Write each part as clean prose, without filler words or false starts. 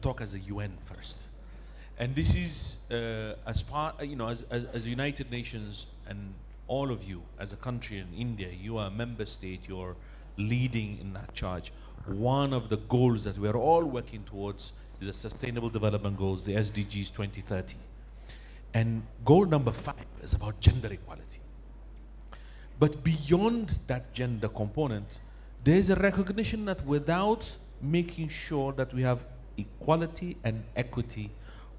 talk as a UN first. And this is as part, as the United Nations and all of you as a country in India, you are a member state, you're leading in that charge. One of the goals that we're all working towards is the Sustainable Development Goals, the SDGs 2030. And goal number 5 is about gender equality. But beyond that gender component, there's a recognition that without making sure that we have equality and equity,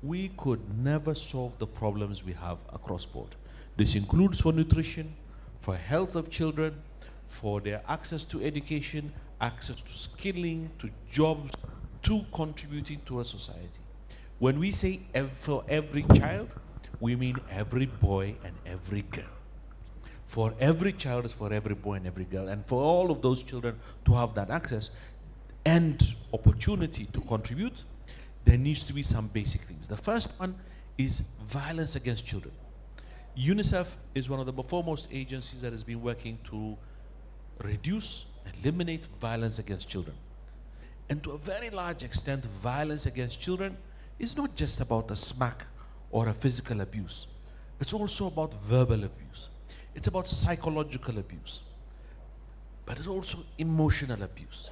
we could never solve the problems we have across board. This includes for nutrition, for health of children, for their access to education, access to skilling, to jobs, to contributing to a society. When we say for every child, we mean every boy and every girl. For every child is for every boy and every girl. And for all of those children to have that access and opportunity to contribute, there needs to be some basic things. The first one is violence against children. UNICEF is one of the foremost agencies that has been working to reduce, eliminate violence against children. And to a very large extent, violence against children is not just about a smack or a physical abuse. It's also about verbal abuse. It's about psychological abuse. But it's also emotional abuse.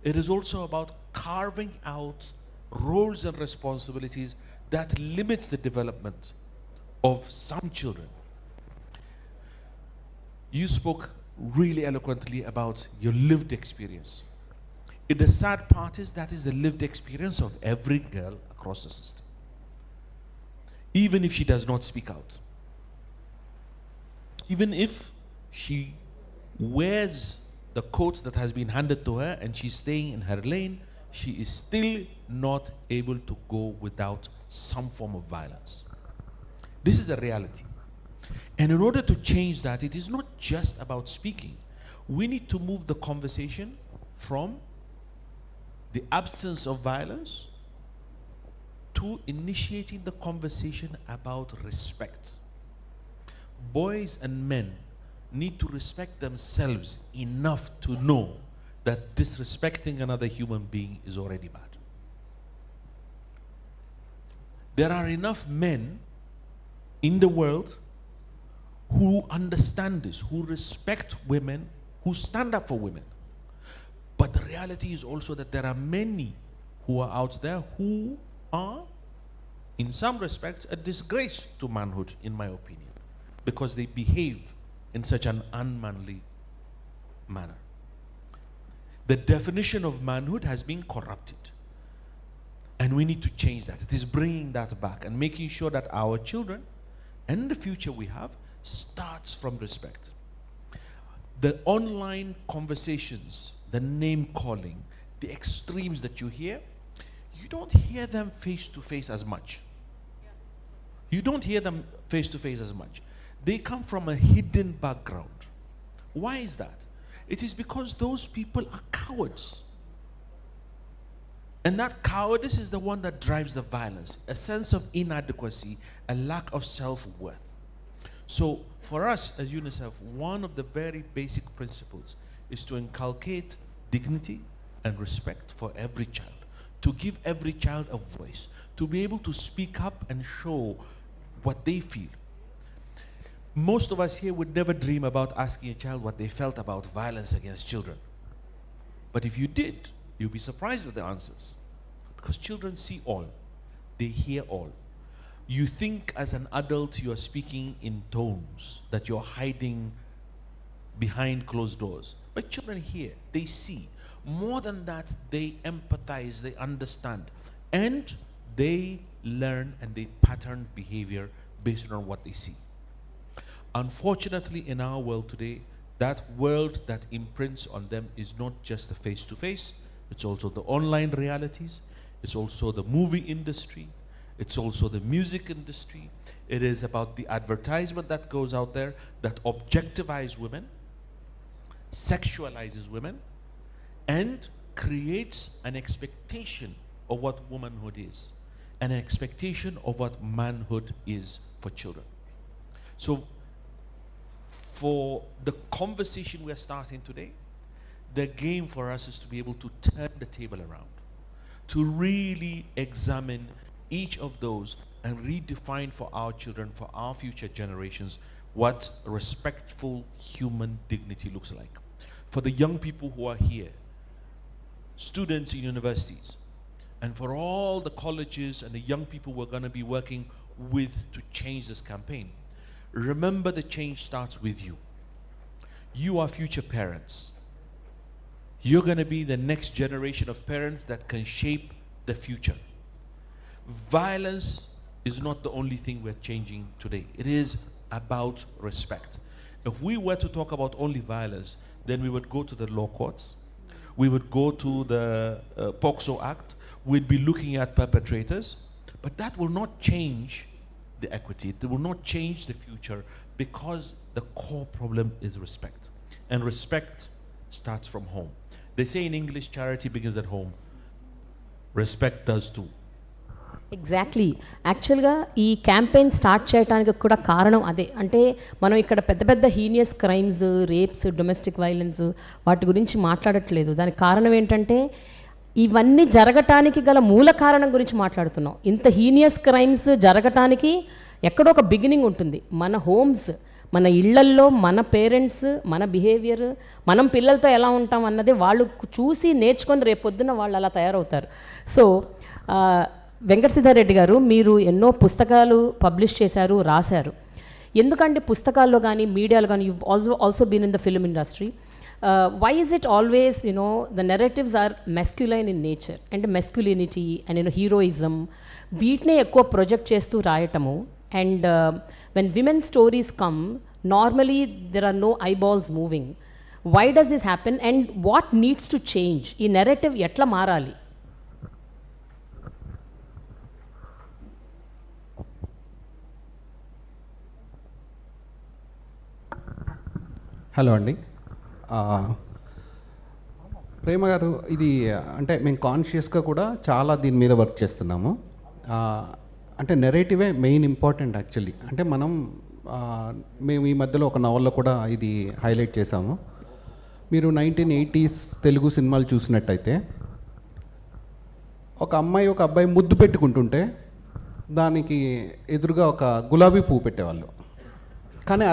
It is also about carving out roles and responsibilities that limit the development of some children. You spoke really eloquently about your lived experience. The sad part is that is the lived experience of every girl across the system, even if she does not speak out. Even if she wears the coat that has been handed to her and she's staying in her lane, she is still not able to go without some form of violence. This is a reality. And in order to change that, it is not just about speaking. We need to move the conversation from the absence of violence to initiating the conversation about respect. Boys and men need to respect themselves enough to know that disrespecting another human being is already bad. There are enough men in the world who understand this, who respect women, who stand up for women. But the reality is also that there are many who are out there who are, in some respects, a disgrace to manhood, in my opinion, because they behave in such an unmanly manner. The definition of manhood has been corrupted. And we need to change that. It is bringing that back and making sure that our children and the future we have starts from respect. The online conversations, the name calling, the extremes that you hear, you don't hear them face to face as much. You don't hear them face to face as much. They come from a hidden background. Why is that? It is because those people are cowards. And that cowardice is the one that drives the violence, a sense of inadequacy, a lack of self-worth. So for us as UNICEF, one of the very basic principles is to inculcate dignity and respect for every child, to give every child a voice, to be able to speak up and show what they feel. Most of us here would never dream about asking a child what they felt about violence against children. But if you did, you'll be surprised at the answers. Because children see all. They hear all. You think as an adult you are speaking in tones that you're hiding behind closed doors. But children hear, they see. More than that, they empathize, they understand. And they learn and they pattern behavior based on what they see. Unfortunately, in our world today, that world that imprints on them is not just the face-to-face, it's also the online realities, it's also the movie industry, it's also the music industry. It is about the advertisement that goes out there that objectifies women, sexualizes women, and creates an expectation of what womanhood is, and an expectation of what manhood is for children. So, for the conversation we're starting today, the game for us is to be able to turn the table around. to really examine each of those and redefine for our children, for our future generations, what respectful human dignity looks like. For the young people who are here, students in universities, and for all the colleges and the young people we're going to be working with to change this campaign, remember the change starts with you. You are future parents. You're going to be the next generation of parents that can shape the future. Violence is not the only thing we're changing today. It is about respect. If we were to talk about only violence, then we would go to the law courts, we would go to the POCSO Act, we'd be looking at perpetrators, but that will not change the equity. It will not change the future, because the core problem is respect. And respect starts from home. They say in English, charity begins at home. Respect does too. Exactly. యాక్చువల్గా ఈ campaign start చేయడానికి కూడా కారణం అదే. అంటే మనం ఇక్కడ పెద్ద పెద్ద heinous crimes, rapes, domestic violence వాటి గురించి మాట్లాడట్లేదు. దానికి కారణం ఏంటంటే ఇవన్నీ జరగటానికి గల మూల కారణం గురించి మాట్లాడుతున్నాం. ఇంత హీనియస్ క్రైమ్స్ జరగటానికి ఎక్కడో ఒక బిగినింగ్ ఉంటుంది. మన హోమ్స్, మన ఇళ్లల్లో మన పేరెంట్స్, మన బిహేవియర్, మనం పిల్లలతో ఎలా ఉంటాం అన్నది వాళ్ళు చూసి నేర్చుకొని రేపొద్దున వాళ్ళు అలా తయారవుతారు. సో వెంకట సిద్ధారెడ్డి గారు, మీరు ఎన్నో పుస్తకాలు పబ్లిష్ చేశారు, రాశారు. ఎందుకంటే పుస్తకాల్లో కానీ మీడియాలో కానీ, you also been in the film industry. Why is it always the narratives are masculine in nature, అంటే మెస్క్యులినిటీ అండ్ హీరోయిజం, వీటినే ఎక్కువ ప్రొజెక్ట్ చేస్తూ రాయటము. And when women stories come, normally there are no eyeballs moving. Why does this happen and what needs to change? ఈ narrative ఎట్లా మారాలి? Hello అండి, ప్రేమ గారు, ఇది అంటే మేము కాన్షియస్గా కూడా చాలా దీని మీద వర్క్ చేస్తున్నాము. అంటే నెరేటివే మెయిన్ ఇంపార్టెంట్ యాక్చువల్లీ. అంటే మేము ఈ మధ్యలో ఒక నవల్లో కూడా ఇది హైలైట్ చేశాము. మీరు 1980s తెలుగు సినిమాలు చూసినట్టయితే, ఒక అమ్మాయి ఒక అబ్బాయి ముద్దు పెట్టుకుంటుంటే దానికి ఎదురుగా ఒక గులాబీ పువ్వు పెట్టేవాళ్ళు. కానీ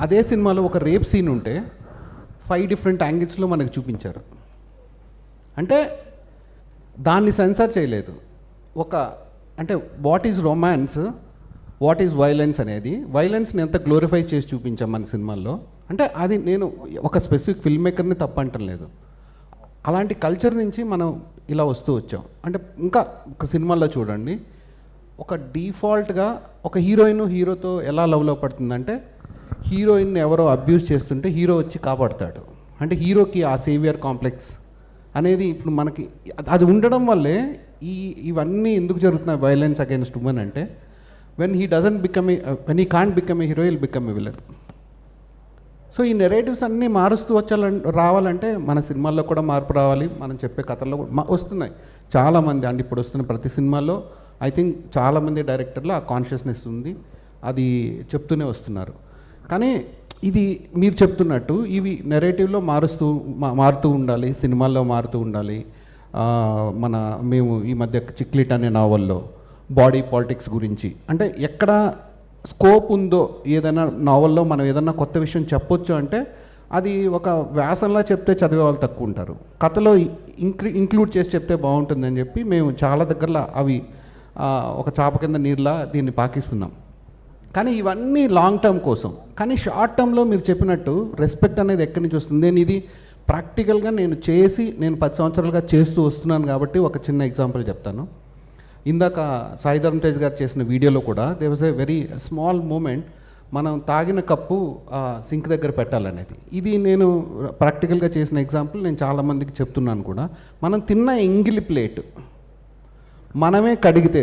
అదే సినిమాలో ఒక రేప్ సీన్ ఉంటే 5 డిఫరెంట్ యాంగిల్స్లో మనకు చూపించారు. అంటే దాన్ని సెన్సార్ చేయలేదు. అంటే what is romance, what is violence అనేది, వైలెన్స్ని ఎంత గ్లోరిఫై చేసి చూపించాం మన సినిమాల్లో. అంటే అది నేను ఒక స్పెసిఫిక్ ఫిల్మ్ మేకర్ని తప్పంటం లేదు. అలాంటి కల్చర్ నుంచి మనం ఇలా వస్తూ వచ్చాం. అంటే ఇంకా ఒక సినిమాల్లో చూడండి, ఒక డిఫాల్ట్గా ఒక హీరోతో ఎలా లవ్లో పడుతుందంటే, హీరోయిన్ ఎవరో అబ్యూస్ చేస్తుంటే హీరో వచ్చి కాపాడుతాడు. అంటే హీరోకి ఆ సేవియర్ కాంప్లెక్స్ అనేది ఇప్పుడు మనకి అది ఉండడం వల్లే ఇవన్నీ ఎందుకు జరుగుతున్నాయి వైలెన్స్ అగైన్స్ట్ ఉమెన్ అంటే, when he can't become a hero, will become a villain. So ఈ నెరేటివ్స్ అన్నీ మారుస్తూ రావాలంటే మన సినిమాల్లో కూడా మార్పు రావాలి. మనం చెప్పే కథల్లో వస్తున్నాయి చాలామంది. అంటే ఇప్పుడు వస్తున్న ప్రతి సినిమాల్లో ఐ థింక్ చాలామంది డైరెక్టర్లు ఆ కాన్షియస్నెస్ ఉంది, అది చెప్తూనే వస్తున్నారు. కానీ ఇది మీరు చెప్తున్నట్టు ఇవి నెరేటివ్లో మారుతూ ఉండాలి, సినిమాల్లో మారుతూ ఉండాలి. మేము ఈ మధ్య చిక్లిట్ అనే నావల్లో బాడీ పాలిటిక్స్ గురించి, అంటే ఎక్కడ స్కోప్ ఉందో ఏదైనా నావల్లో మనం ఏదైనా కొత్త విషయం చెప్పొచ్చు అంటే అది ఒక వ్యాసంలా చెప్తే చదివే వాళ్ళు తక్కువ ఉంటారు. కథలో ఇంక్లూడ్ చేసి చెప్తే బాగుంటుందని చెప్పి మేము చాలా దగ్గరలో అవి ఒక చాప కింద నీరులా దీన్ని పాకిస్తున్నాం. కానీ ఇవన్నీ లాంగ్ టర్మ్ కోసం. కానీ షార్ట్ టర్మ్లో మీరు చెప్పినట్టు రెస్పెక్ట్ అనేది ఎక్కడి నుంచి వస్తుంది? నేను ఇది ప్రాక్టికల్గా నేను 10 సంవత్సరాలుగా చేస్తూ వస్తున్నాను కాబట్టి ఒక చిన్న ఎగ్జాంపుల్ చెప్తాను. ఇందాక సాయి ధరమ్ తేజ్ గారు చేసిన వీడియోలో కూడా they was a very small moment, మనం తాగిన కప్పు సింక్ దగ్గర పెట్టాలనేది. ఇది నేను ప్రాక్టికల్గా చేసిన ఎగ్జాంపుల్, నేను చాలామందికి చెప్తున్నాను కూడా. మనం తిన్న ఎంగిలి ప్లేట్ మనమే కడిగితే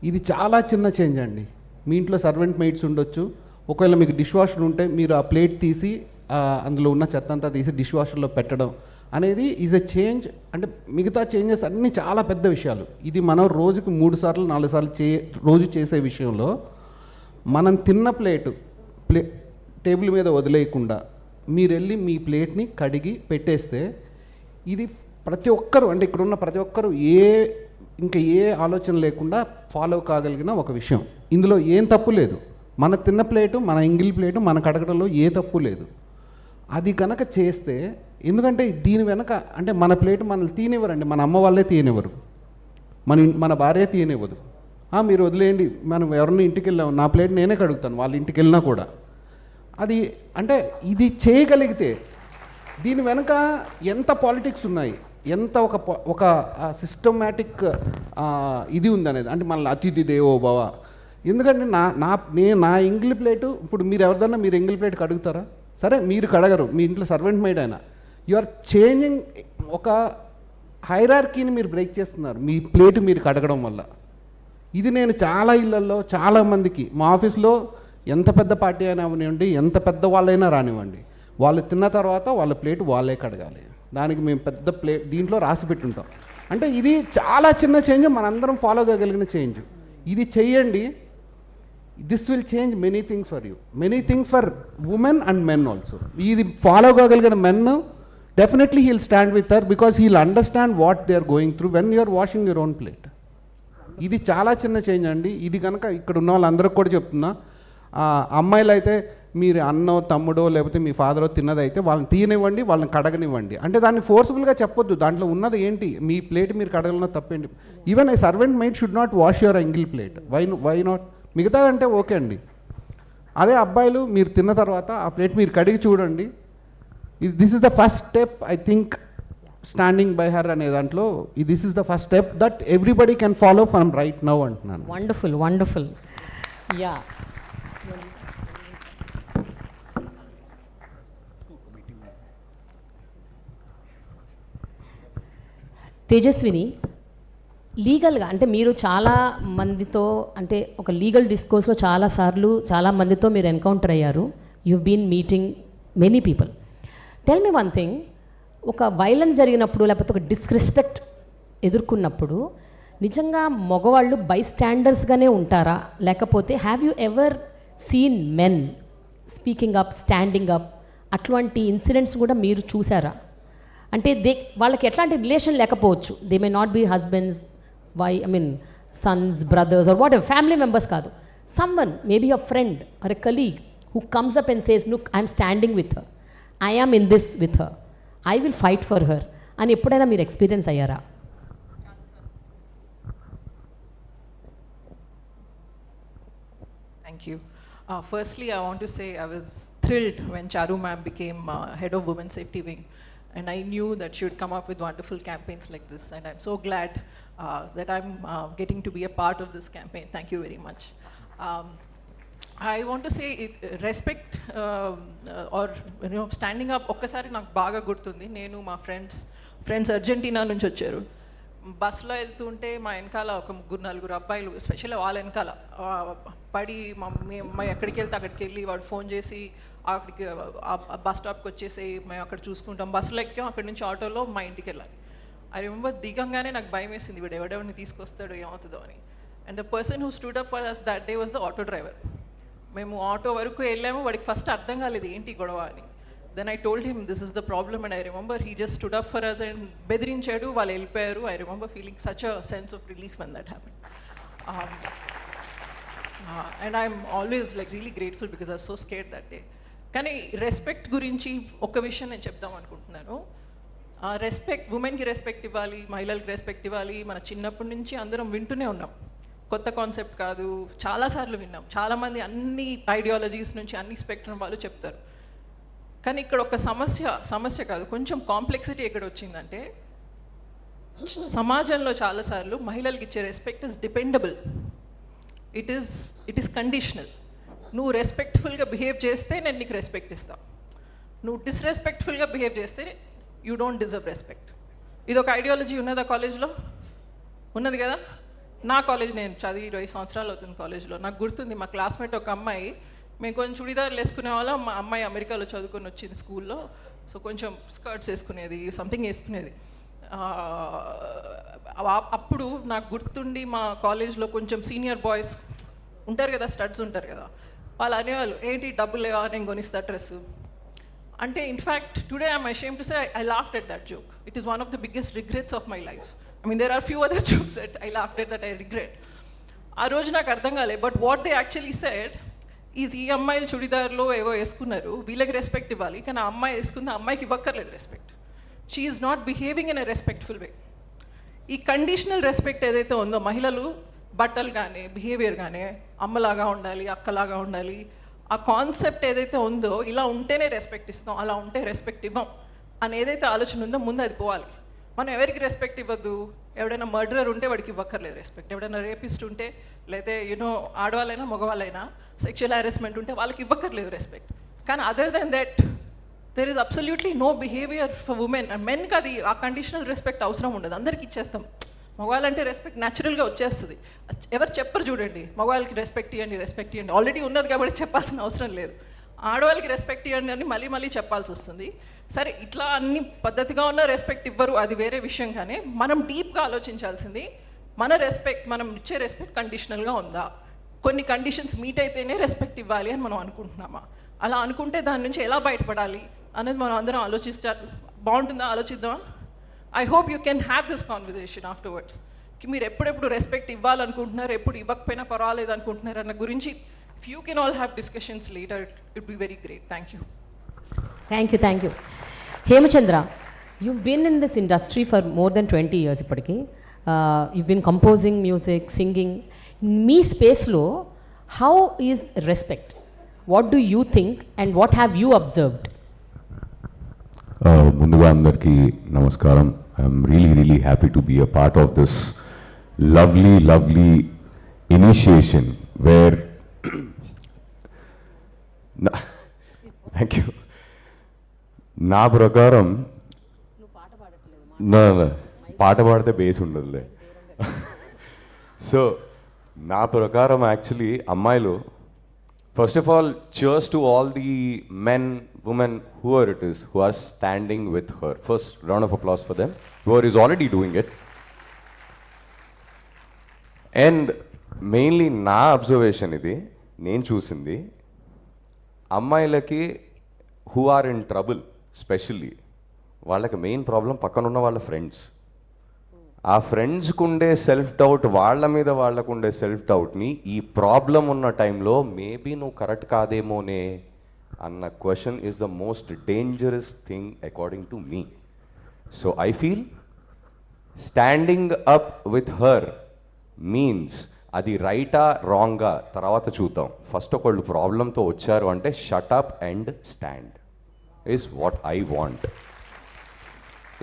ఇది చాలా చిన్న చేంజ్ అండి. మీ ఇంట్లో సర్వెంట్ మెయిడ్స్ ఉండొచ్చు, ఒకవేళ మీకు డిష్ వాషర్ ఉంటే మీరు ఆ ప్లేట్ తీసి అందులో ఉన్న చెత్త అంతా తీసి డిష్ వాషర్లో పెట్టడం అనేది ఈజ్ ఎ చేంజ్. అంటే మిగతా చేంజెస్ అన్నీ చాలా పెద్ద విషయాలు. ఇది మనం రోజుకి 3 సార్లు 4 సార్లు రోజు చేసే విషయంలో మనం తిన్న టేబుల్ మీద వదిలేయకుండా మీరు వెళ్ళి మీ ప్లేట్ని కడిగి పెట్టేస్తే, ఇది ప్రతి ఒక్కరు, అంటే ఇక్కడ ఉన్న ప్రతి ఒక్కరు ఏ ఇంకా ఏ ఆలోచన లేకుండా ఫాలో కాగలిగిన ఒక విషయం. ఇందులో ఏం తప్పు లేదు. మన తిన్న ప్లేటు, మన ఎంగిల్ ప్లేటు మన కడగడంలో ఏ తప్పు లేదు. అది కనుక చేస్తే, ఎందుకంటే దీని వెనక అంటే మన ప్లేటు మనల్ని తీయనివ్వరండి, మన అమ్మ వాళ్ళే తీయనివ్వరు, మన భార్య తీయనివ్వదు. మీరు వదిలేయండి, మనం ఎవరిని ఇంటికి వెళ్ళాము, నా ప్లేట్ నేనే కడుగుతాను వాళ్ళ ఇంటికి వెళ్ళినా కూడా. అది అంటే ఇది చేయగలిగితే దీని వెనక ఎంత పాలిటిక్స్ ఉన్నాయి, ఎంత ఒక సిస్టమాటిక్ ఇది ఉందనేది. అంటే మన అతిథి దేవో భవ. ఎందుకంటే నా ఎంగిల్ ప్లేటు, ఇప్పుడు మీరు ఎవరిదన్నా మీరు ఎంగిల్ ప్లేట్ కడుగుతారా? సరే మీరు కడగరు, మీ ఇంట్లో సర్వెంట్ మేడ్ అయినా, యు ఆర్ చేంజింగ్ ఒక హైరార్కీని మీరు బ్రేక్ చేస్తున్నారు మీ ప్లేటు మీరు కడగడం వల్ల. ఇది నేను చాలా ఇళ్లలో చాలామందికి, మా ఆఫీస్లో ఎంత పెద్ద పార్టీ అయినా అవనివ్వండి, ఎంత పెద్ద వాళ్ళైనా రానివ్వండి, వాళ్ళు తిన్న తర్వాత వాళ్ళ ప్లేట్ వాళ్ళే కడగాలి. దానికి మేము పెద్ద ప్లేట్ దీంట్లో రాసి పెట్టుంటాం. అంటే ఇది చాలా చిన్న చేంజ్, మనందరం ఫాలో కాగలిగిన చేంజ్. ఇది చెయ్యండి, this will change many things for you, many things for women and men also. ఇది ఫాలో కాగలిగిన men definitely he'll stand with her, because he'll understand what they are going through when you are washing your own plate. ఇది చాలా చిన్న change అండి. ఇది కనుక ఇక్కడ ఉన్న వాళ్ళందరికీ కూడా చెప్తున్నా, అమ్మాయిలు అయితే మీరు అన్నో తమ్ముడో లేకపోతే మీ ఫాదరో తిన్నదైతే వాళ్ళని తీయనివ్వండి, వాళ్ళని కడగనివ్వండి. అంటే దాన్ని ఫోర్స్ఫుల్గా చెప్పొద్దు, దాంట్లో ఉన్నది ఏంటి, మీ ప్లేట్ మీరు కడగలన్న తప్పేంటి. Even a servant maid should not wash your ఎంగిల్ ప్లేట్. Why not? మిగతా అంటే ఓకే అండి. అదే అబ్బాయిలు మీరు తిన్న తర్వాత ఆ ప్లేట్ మీరు కడిగి చూడండి. This is the first step I think, standing by her అనే దాంట్లో this is the first step that everybody can follow from right now అంటున్నాను. Wonderful, wonderful. యా, తేజస్విని, లీగల్గా అంటే మీరు చాలా మందితో, అంటే ఒక లీగల్ డిస్కోర్స్లో చాలా మందితో మీరు ఎన్కౌంటర్ అయ్యారు. You been meeting many people. Tell me one thing, ఒక వైలెన్స్ జరిగినప్పుడు లేకపోతే ఒక డిస్రెస్పెక్ట్ ఎదుర్కొన్నప్పుడు నిజంగా మగవాళ్ళు బై స్టాండర్స్గానే ఉంటారా, లేకపోతే have you ever seen men speaking up, standing up, అట్లాంటి ఇన్సిడెంట్స్ కూడా మీరు చూసారా? అంటే వాళ్ళకి ఎట్లాంటి రిలేషన్ లేకపోవచ్చు, they may not be husbands, sons, brothers or whatever, family members కాదు, someone maybe a friend or a colleague who comes up and says, look I'm standing with her, I am in this with her, I will fight for her అని ఎప్పుడైనా మీరు experience అయ్యారా? Thank you. Firstly, I want to say I was thrilled when Charu ma'am became head of Women's Safety Wing, and I knew that she would come up with wonderful campaigns like this, and I'm so glad that I'm getting to be a part of this campaign. Thank you very much. I want to say respect or standing up ఒక్కసారి నాకు బాగా గుర్తుంది. నేను మా friends Argentina నుంచి వచ్చారు. బస్సులో వెళ్తుంటే మా వెనకాల ఒక 3-4 అబ్బాయిలు, స్పెషల్లీ వాళ్ళ వెనకాల పడి మేము ఎక్కడికి వెళ్తే అక్కడికి వెళ్ళి వాడు ఫోన్ చేసి అక్కడికి బస్ స్టాప్కి వచ్చేసి మేము అక్కడ చూసుకుంటాం. బస్సులో ఎక్కాం, అక్కడి నుంచి ఆటోలో మా ఇంటికి వెళ్ళాలి. ఐ రిమెంబర్ దిగంగానే నాకు భయం వేసింది, వీడు ఎవడెవరిని తీసుకొస్తాడో ఏమవుతుందో అని. And the person who stood up for us that day was the auto driver. మేము ఆటో వరకు వెళ్ళాము, వాడికి ఫస్ట్ అర్థం కాలేదు ఏంటి గొడవ అని. Then I told him this is the problem, and I remember he just stood up for us and బెదిరించాడు, వాళ్ళు వెళ్ళిపోయారు. I remember feeling such a sense of relief when that happened. And I'm always like really grateful because I was so scared that day. కానీ respect గురించి ఒక విషయం నేను చెప్దాం అనుకుంటున్నాను. రెస్పెక్ట్, ఉమెన్కి రెస్పెక్ట్ ఇవ్వాలి, మహిళలకి రెస్పెక్ట్ ఇవ్వాలి, మన చిన్నప్పటి నుంచి అందరం వింటూనే ఉన్నాం. కొత్త కాన్సెప్ట్ కాదు, చాలాసార్లు విన్నాం. చాలామంది అన్ని ఐడియాలజీస్ నుంచి అన్ని స్పెక్ట్రమ్ వాళ్ళు చెప్తారు. కానీ ఇక్కడ ఒక సమస్య కాదు, కొంచెం కాంప్లెక్సిటీ ఎక్కడ వచ్చిందంటే, సమాజంలో చాలాసార్లు మహిళలకి ఇచ్చే respect is dependable, it is conditional. నువ్వు రెస్పెక్ట్ఫుల్గా బిహేవ్ చేస్తే నేను నీకు రెస్పెక్ట్ ఇస్తాను, నువ్వు డిస్రెస్పెక్ట్ఫుల్గా బిహేవ్ చేస్తే యూ డోంట్ డిజర్వ్ రెస్పెక్ట్. ఇది ఒక ఐడియాలజీ ఉన్నదా కాలేజ్లో? ఉన్నది కదా. నా కాలేజ్, నేను చదివి 20 సంవత్సరాలు అవుతుంది కాలేజ్లో. నాకు గుర్తుంది, మా క్లాస్మేట్ ఒక అమ్మాయి, మేము కొంచెం చుడిదార్లు వేసుకునే వాళ్ళం. మా అమ్మాయి అమెరికాలో చదువుకొని వచ్చింది స్కూల్లో, సో కొంచెం స్కర్ట్స్ వేసుకునేది, సంథింగ్ వేసుకునేది. అప్పుడు నాకు గుర్తుండి మా కాలేజ్లో కొంచెం సీనియర్ బాయ్స్ ఉంటారు కదా, స్టడ్స్ ఉంటారు కదా, వాళ్ళు అనేవాళ్ళు ఏంటి డబ్బులు లేవా నేను కొనిస్తా డ్రెస్ అంటే. In fact today I'm ashamed to say I laughed at that joke. It is one of the biggest regrets of my life. I mean, there are few other jokes that I laughed at that I regret. ఆ రోజు నాకు అర్థం కాలే, but what they actually said is ఈ అమ్మాయిలు చుడిదార్లో ఏవో వేసుకున్నారు, వీళ్ళకి రెస్పెక్ట్ ఇవ్వాలి, కానీ ఆ అమ్మాయి వేసుకుంది, ఆ అమ్మాయికి ఇవ్వక్కర్లేదు respect. She is not behaving in a respectful way. ఈ కండిషనల్ రెస్పెక్ట్ ఏదైతే ఉందో, మహిళలు బట్టలు కానీ బిహేవియర్ కానీ అమ్మలాగా ఉండాలి, అక్కలాగా ఉండాలి, ఆ కాన్సెప్ట్ ఏదైతే ఉందో, ఇలా ఉంటేనే రెస్పెక్ట్ ఇస్తాం, అలా ఉంటే రెస్పెక్ట్ ఇవ్వం అని ఏదైతే ఆలోచన ఉందో ముందు అది పోవాలి. మనం ఎవరికి రెస్పెక్ట్ ఇవ్వద్దు, ఎవడైనా మర్డరర్ ఉంటే వాడికి ఇవ్వక్కర్లేదు రెస్పెక్ట్, ఎవడైనా రేపిస్ట్ ఉంటే, లేకపోతే యూనో ఆడవాళ్ళైనా మగవాళ్ళైనా సెక్షువల్ హారెస్మెంట్ ఉంటే వాళ్ళకి ఇవ్వక్కర్లేదు రెస్పెక్ట్. కానీ other than that there is absolutely no behaviour for women. And మెన్కి అది ఆ కండిషనల్ రెస్పెక్ట్ అవసరం ఉండదు, అందరికి ఇచ్చేస్తాం. మగవాళ్ళంటే రెస్పెక్ట్ న్యాచురల్గా వచ్చేస్తుంది. ఎవరు చెప్పరు చూడండి, మగవాళ్ళకి రెస్పెక్ట్ ఇవ్వండి, రెస్పెక్ట్ ఇవ్వండి, ఆల్రెడీ ఉన్నది కాబట్టి చెప్పాల్సిన అవసరం లేదు. ఆడవాళ్ళకి రెస్పెక్ట్ ఇవ్వండి అని మళ్ళీ మళ్ళీ చెప్పాల్సి వస్తుంది. సరే, ఇట్లా అన్ని పద్ధతిగా ఉన్న రెస్పెక్ట్ ఇవ్వరు, అది వేరే విషయం. కానీ మనం డీప్గా ఆలోచించాల్సింది, మన రెస్పెక్ట్, మనం ఇచ్చే రెస్పెక్ట్ కండిషనల్గా ఉందా, కొన్ని కండిషన్స్ మీట్ అయితేనే రెస్పెక్ట్ ఇవ్వాలి అని మనం అనుకుంటున్నామా? అలా అనుకుంటే దాని నుంచి ఎలా బయటపడాలి అనేది మనం అందరం ఆలోచిస్తారు. బాగుంటుందా? ఆలోచిద్దామా? I hope you can have this conversation afterwards. మీరు ఎప్పుడెప్పుడు రెస్పెక్ట్ ఇవ్వాలనుకుంటున్నారు, ఎప్పుడు ఇవ్వకపోయినా పర్వాలేదు అనుకుంటున్నారు అన్న గురించి if you can all have discussions later, it be very great. Thank you. Thank you. Hemachandra, you've been in this industry for more than 20 years ఇప్పటికి. You've been composing music, singing. మీ స్పేస్లో how is respect? What do you think and what have you observed? ముందుగా అందరికీ నమస్కారం. I'm really happy to be a part of this lovely initiation where thank you. నా ప్రకారం పాట పాడితే base ఉండదులే. సో నా ప్రకారం యాక్చువల్లీ అమ్మాయిలు, first of all cheers to all the men, women, whoever it is, who are standing with her. First round of applause for them, whoever is already doing it. And mainly నా observation ఇది, నేను చూసింది, అమ్మాయిలకి who are in trouble specially, వాళ్ళకి main problem పక్కనున్న వాళ్ళ friends. ఆ ఫ్రెండ్స్కి ఉండే సెల్ఫ్ డౌట్, వాళ్ళ మీద వాళ్ళకు ఉండే సెల్ఫ్ డౌట్ని ఈ ప్రాబ్లం ఉన్న టైంలో మేబీ నువ్వు కరెక్ట్ కాదేమోనే అన్న question is the most dangerous thing according to me. So I feel standing up with her means అది రైటా రాంగా తర్వాత చూద్దాం. ఫస్ట్ ఒకళ్ళు ప్రాబ్లంతో వచ్చారు అంటే shut up and stand is what I want,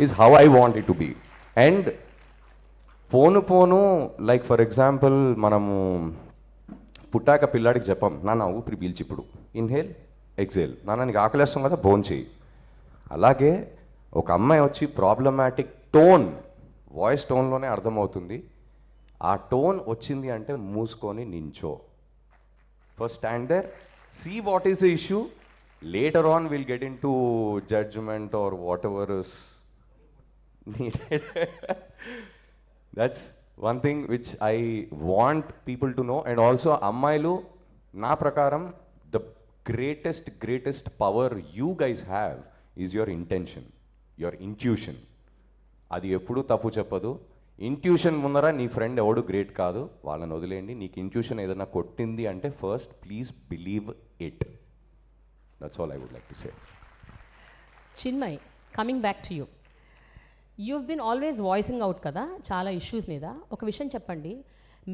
is how I want it to be. And పోను like for example, మనము పుట్టాక పిల్లాడికి చెప్పాం, నాన్న ఊపిరి పీల్చి ఇప్పుడు ఇన్హేల్ ఎక్సేల్, నాన్న నీకు ఆకలేస్తాం కదా భోన్ చేయి. అలాగే ఒక అమ్మాయి వచ్చి ప్రాబ్లమాటిక్ టోన్, వాయిస్ టోన్లోనే అర్థమవుతుంది. ఆ టోన్ వచ్చింది అంటే మూసుకొని నించో, first stand there, see what is the issue, later on will get into judgement or whatever is needed. That's one thing which I want people to know. And also అమ్మాయిలు, నా ప్రకారం the greatest power you guys have is your intention, your intuition. అది ఎప్పుడు తప్పు చెప్పదు. Intuition ముందర నీ friend ఎవడు గ్రేట్ కాదు, వాళ్ళని వదిలేయండి. నీకు ఇంట్యూషన్ ఏదైనా కొట్టింది అంటే first please believe it. That's all I would like to say. Chinmay, coming back to you, you've been always voicing out కదా చాలా ఇష్యూస్ మీద. ఒక విషయం చెప్పండి,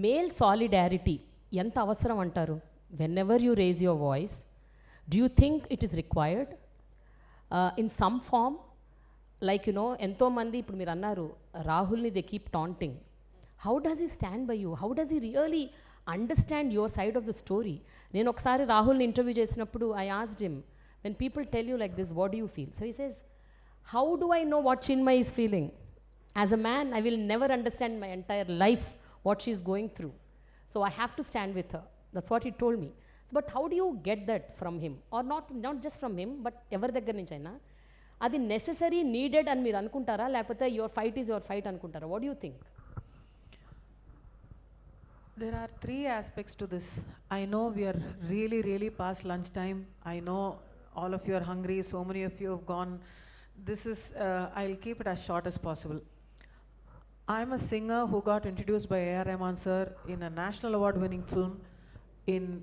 మేల్ సాలిడారిటీ ఎంత అవసరం అంటారు? Whenever you raise your voice, do you think it is required in some form? Like you know, ఎంతోమంది ఇప్పుడు మీరు అన్నారు రాహుల్ని they keep taunting. How does he stand by you? How does he really understand your side of the story? నేను ఒకసారి రాహుల్ని interview చేసినప్పుడు I asked him, when people tell you like this, what do you feel? So he says, how do I know what Chinmayi is feeling? As a man, I will never understand my entire life what she is going through. So I have to stand with her. That's what he told me. But how do you get that from him? Or not just from him, but ఎవరి దగ్గర నుంచి అయినా అది necessary, needed అని మీరు అనుకుంటారా, లేకపోతే your fight is your fight అనుకుంటారా? What do you think? There are three aspects to this. I know we are really past lunch time. I know all of you are hungry. So many of you have gone. This is, I'll keep it as short as possible. I'm a singer who got introduced by A.R. Rahman sir in a national award winning film.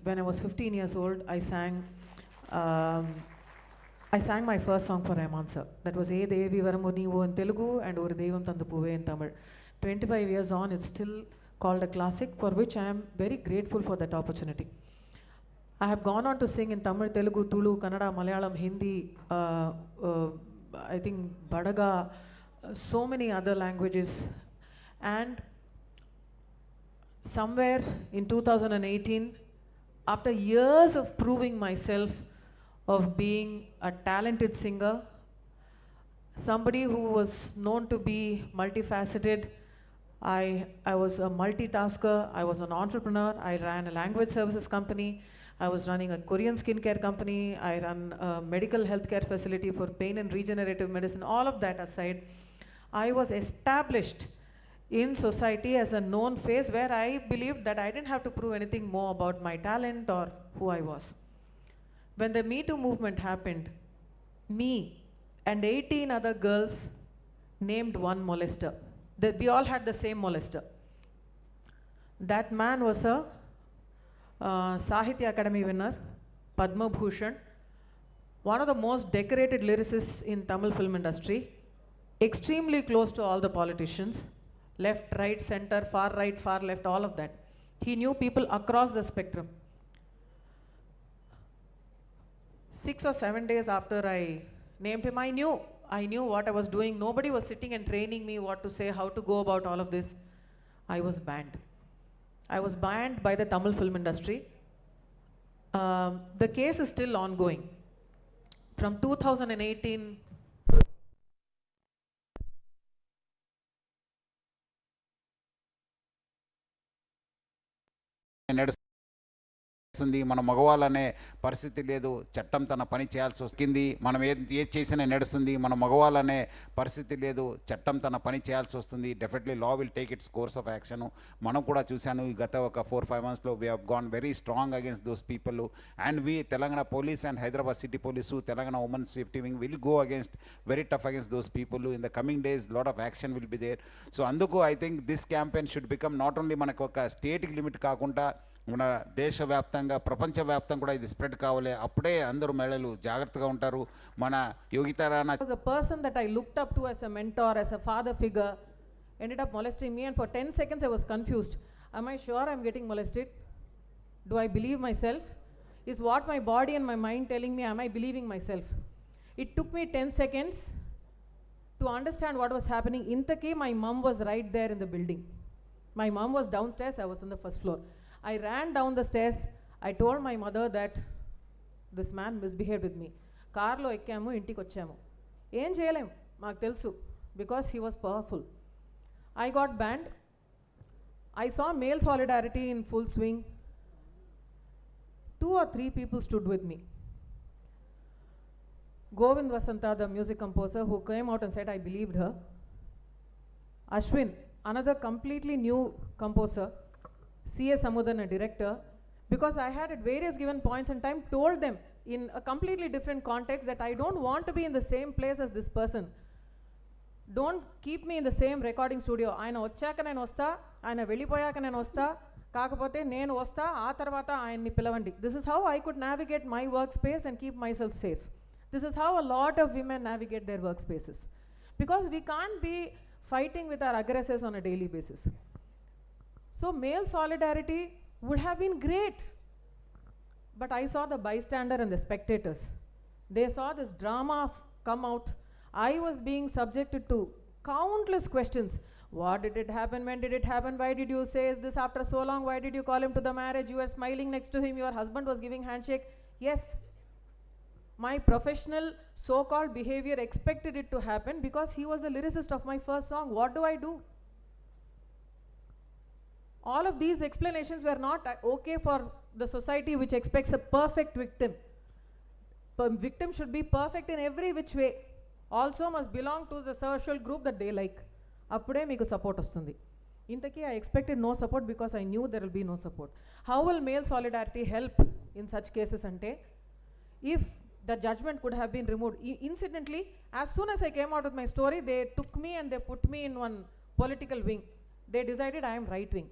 When I was 15 years old, um, I sang my first song for Rahman sir. That was E Devi Varamu Neevu in Telugu and Oru Devam Thandu Puve in Tamil. 25 years on, it's still called a classic, for which I am very grateful for that opportunity. I have gone on to sing in Tamil, Telugu, Tulu, Kannada, Malayalam, Hindi, I think Badaga, so many other languages. And somewhere in 2018, after years of proving myself of being a talented singer, somebody who was known to be multifaceted, I was a multitasker, I was an entrepreneur, I ran a language services company, I was running a Korean skincare company, I run a medical healthcare facility for pain and regenerative medicine. All of that aside, I was established in society as a known face where I believed that I didn't have to prove anything more about my talent or who I was. When the Me Too movement happened, me and 18 other girls named one molester. We all had the same molester. That man was a Sahitya Academy winner, Padma Bhushan, one of the most decorated lyricists in Tamil film industry, extremely close to all the politicians, left, right, center, far right, far left, all of that. He knew people across the spectrum. 6 or 7 days after I named him, I knew what I was doing. Nobody was sitting and training me what to say, how to go about all of this. I was banned. I was banned by the Tamil film industry. The case is still ongoing. From 2018, నడుస్తుంది, మన మగవాళ్ళనే పరిస్థితి లేదు, చట్టం తన పని చేయాల్సి వస్తుంది. మనం ఏది చేసినా నడుస్తుంది, మన మగవాళ్ళనే పరిస్థితి లేదు, చట్టం తన పని చేయాల్సి వస్తుంది. Definitely law will take its course of action. మనం కూడా చూశాను ఈ గత ఒక 4-5 monthsలో we have gone very strong against those people. And Telangana police and Hyderabad city police, Telangana women safety wing will go against very tough against those people. In the coming days lot of action will be there. So అందుకు I think this campaign should become not only మనకు ఒక స్టేట్కి limit కాకుండా మన దేశవ్యాప్తంగా ప్రపంచవ్యాప్తంగా కూడా ఇది స్ప్రెడ్ కావాలి. అప్పుడే అందరూ మహిళలు జాగ్రత్తగా ఉంటారు. మన Yogita Rana was a person that I looked up to as a mentor, as a father figure, ended up molesting me, and for 10 seconds I was confused. Am I sure I'm getting molested? Do I believe myself? Is what my body and my mind telling me, am I believing myself? It took me 10 seconds to understand what was happening. Intaki, my mom was right there in the building. My mom was downstairs, I was on the first floor. I ran down the stairs. I told my mother that this man misbehaved with me. Carlo ekkamu, intiki vachamu. Em cheyalem, maaku telusu, because he was powerful. I got banned. I saw male solidarity in full swing. 2 or 3 people stood with me. Govind Vasanta, the music composer, who came out and said I believed her. Ashwin, another completely new composer, C.A. Samudan, a director, because I had at various given points in time told them in a completely different context that I don't want to be in the same place as this person. Don't keep me in the same recording studio. Ayana vachaka nenu vasta, ayana vellipoyaka nenu vasta, kakapothe nenu vasta, aa tarvata ayanni pilavandi. This is how I could navigate my workspace and keep myself safe. This is how a lot of women navigate their workspaces, because we can't be fighting with our aggressors on a daily basis. So male solidarity would have been great, but I saw the bystander and the spectators. They saw this drama come out. I was being subjected to countless questions. What did it happen? When did it happen? Why did you say this after so long? Why did you call him to the marriage? You were smiling next to him. Your husband was giving handshake. Yes, my professional so-called behavior expected it to happen because he was the lyricist of my first song. What do I do? All of these explanations were not okay for the society which expects a perfect victim. Victim should be perfect in every which way. Also must belong to the social group that they like. Appude meeku support vastundi. Intaki I expected no support because I knew there will be no support. How will male solidarity help in such cases ante? If the judgment could have been removed. Incidentally, as soon as I came out with my story, they took me and they put me in one political wing. They decided I am right wing.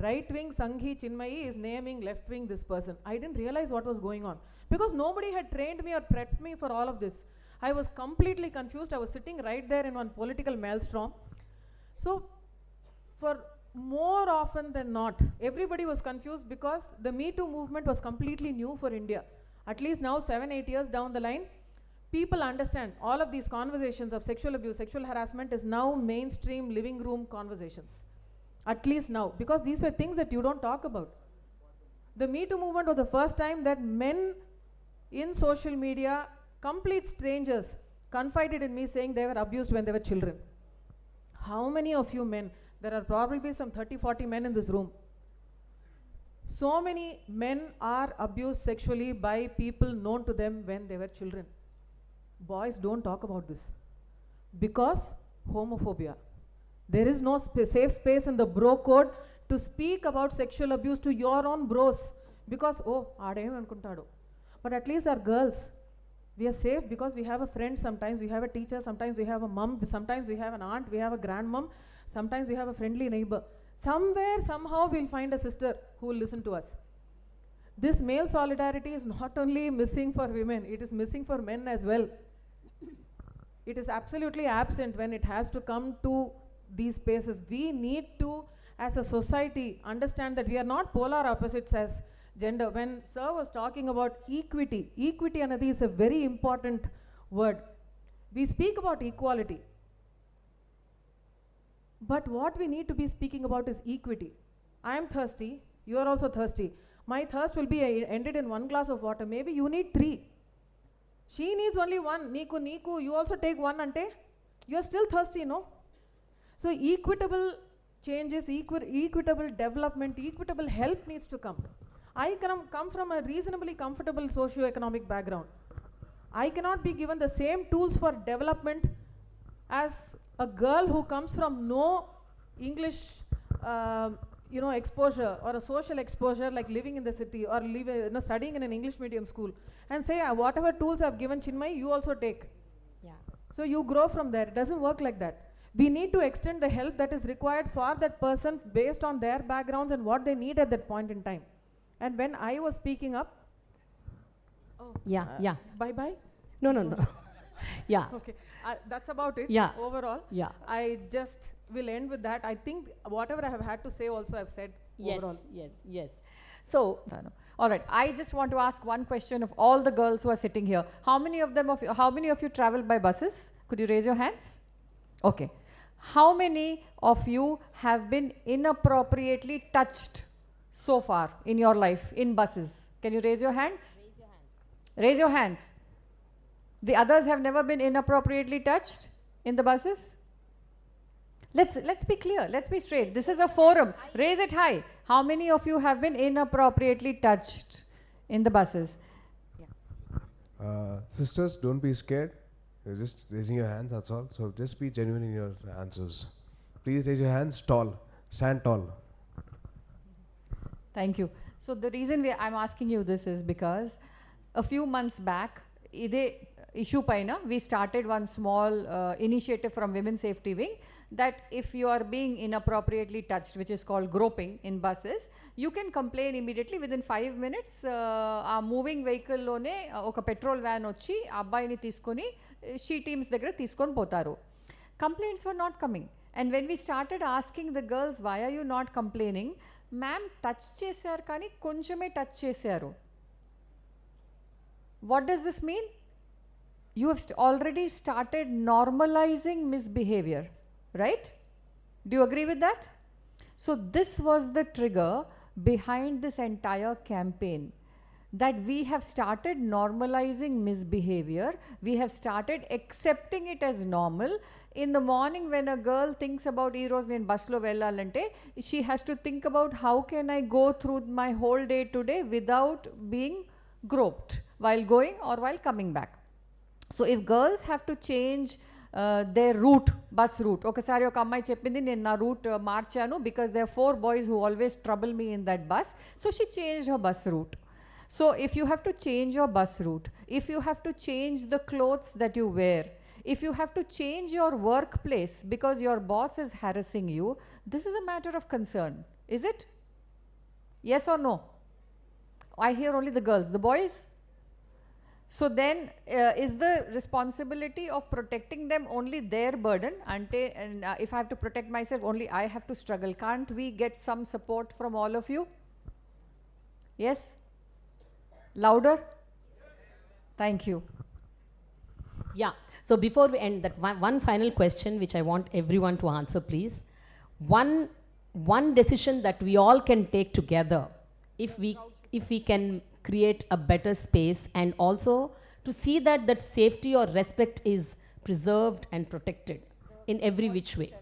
Right wing Sanghi Chinmayi is naming left wing this person. I didn't realize what was going on because nobody had trained me or prepped me for all of this. I was completely confused. I was sitting right there in one political maelstrom. So for more often than not, everybody was confused because the Me Too movement was completely new for India. At least now 7-8 years down the line, people understand all of these conversations of sexual abuse, sexual harassment is now mainstream living room conversations. At least now, because these were things that you don't talk about. The Me Too movement was the first time that men in social media, complete strangers, confided in me saying they were abused when they were children. How many of you men, there are probably some 30-40 men in this room. So many men are abused sexually by people known to them when they were children. Boys don't talk about this because homophobia. There is no safe space in the bro code to speak about sexual abuse to your own bros because, oh, aadem anukuntadu. But at least our girls, we are safe because we have a friend, sometimes we have a teacher, sometimes we have a mom, sometimes we have an aunt, we have a grandmom, sometimes we have a friendly neighbor. Somewhere, somehow we'll find a sister who will listen to us. This male solidarity is not only missing for women, it is missing for men as well. It is absolutely absent when it has to come to these spaces. We need to, as a society, understand that we are not polar opposites as gender. When Sir was talking about equity, equity anadi is a very important word. We speak about equality, but what we need to be speaking about is equity. I am thirsty, you are also thirsty. My thirst will be ended in 1 glass of water. Maybe you need 3. She needs only 1. Niku, you also take 1 ante. You are still thirsty, no? So equitable changes, equitable development, equitable help needs to come. I come from a reasonably comfortable socio-economic background. I cannot be given the same tools for development as a girl who comes from no English exposure or a social exposure, like living in the city or studying in an English medium school, and say whatever tools I've given Chinmayi, you also take. Yeah. So you grow from there. It doesn't work like that. We need to extend the help that is required for that person based on their backgrounds and what they need at that point in time. And when I was speaking up, yeah. Bye. No. Yeah. Okay, that's about it. Yeah. Overall, Yeah. I just will end with that. I think whatever I have had to say also I've said overall. Yes. So, all right, I just want to ask one question of all the girls who are sitting here. How many of you travel by buses? Could you raise your hands? Okay. How many of you have been inappropriately touched so far in your life in buses? Can you raise your hands? Raise your hands. The others have never been inappropriately touched in the buses? Let's be clear. Let's be straight. This is a forum. Raise it high. How many of you have been inappropriately touched in the buses? Sisters, don't be scared. You're just raising your hands, that's all. So just be genuine in your answers. Please raise your hands tall. Stand tall. Thank you. So the reason I'm asking you this is because a few months back, ide issue paina, we started one small initiative from Women's Safety Wing that if you are being inappropriately touched, which is called groping in buses, you can complain immediately within 5 minutes. A moving vehicle lone oka petrol van vachi abbayini teeskoni she teams daggara teeskoni potaru. Complaints were not coming, and when we started asking the girls, why are you not complaining, ma'am touch chesaru kani konchame touch chesaru. What does this mean? You have already started normalizing misbehavior, right? Do you agree with that? So this was the trigger behind this entire campaign, that we have started normalizing misbehavior. We have started accepting it as normal. In the morning when a girl thinks about ee roju nen bus lo vellalante, she has to think about how can I go through my whole day today without being groped while going or while coming back. So if girls have to change their route, bus route, okasari oka ammayi cheppindi nenu na route marchanu because there are 4 boys who always trouble me in that bus, so she changed her bus route. So if you have to change your bus route, if you have to change the clothes that you wear, if you have to change your workplace because your boss is harassing you, this is a matter of concern, is it? Yes or no? I hear only the girls. The boys? So then, is the responsibility of protecting them only their burden? And if I have to protect myself, only I have to struggle. Can't we get some support from all of you? Yes? Louder? Thank you. Yeah. So before we end, that one final question which I want everyone to answer, please. One decision that we all can take together, if we can create a better space, and also to see that safety or respect is preserved and protected in every which way.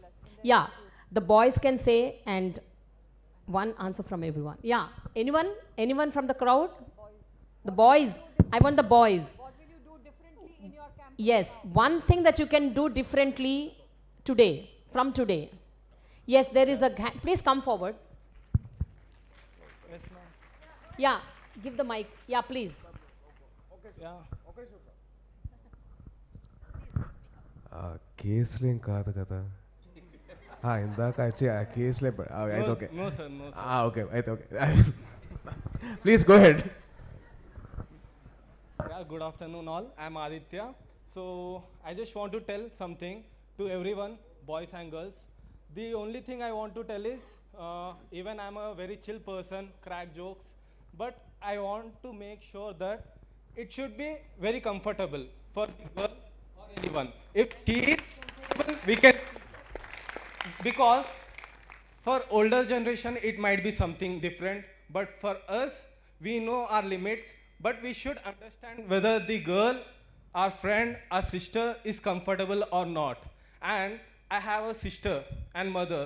Yeah, the boys can say, and one answer from everyone. Yeah, anyone from the crowd? The boys, I want the boys. What will you do differently in your campaign? Yes, one thing that you can do differently today, from today. Yes, there is a, please come forward. Yes, ma'am. Yeah, give the mic. Yeah, please. Yeah. కేసులేం కాదు కదా ఇందాక వచ్చి ఆ కేసులే అయితే okay No, sir. No, sir. Okay అయితే okay please go ahead Yeah, good afternoon all. I'm Aditya. So I just want to tell something to everyone, boys and girls. The only thing I want to tell is, even I'm a very chill person, crack jokes, but I want to make sure that it should be very comfortable for the girl or anyone. If she is comfortable, we can, because for older generation it might be something different, but for us, we know our limits, but we should understand whether the girl, our friend, our sister is comfortable or not. And I have a sister and mother.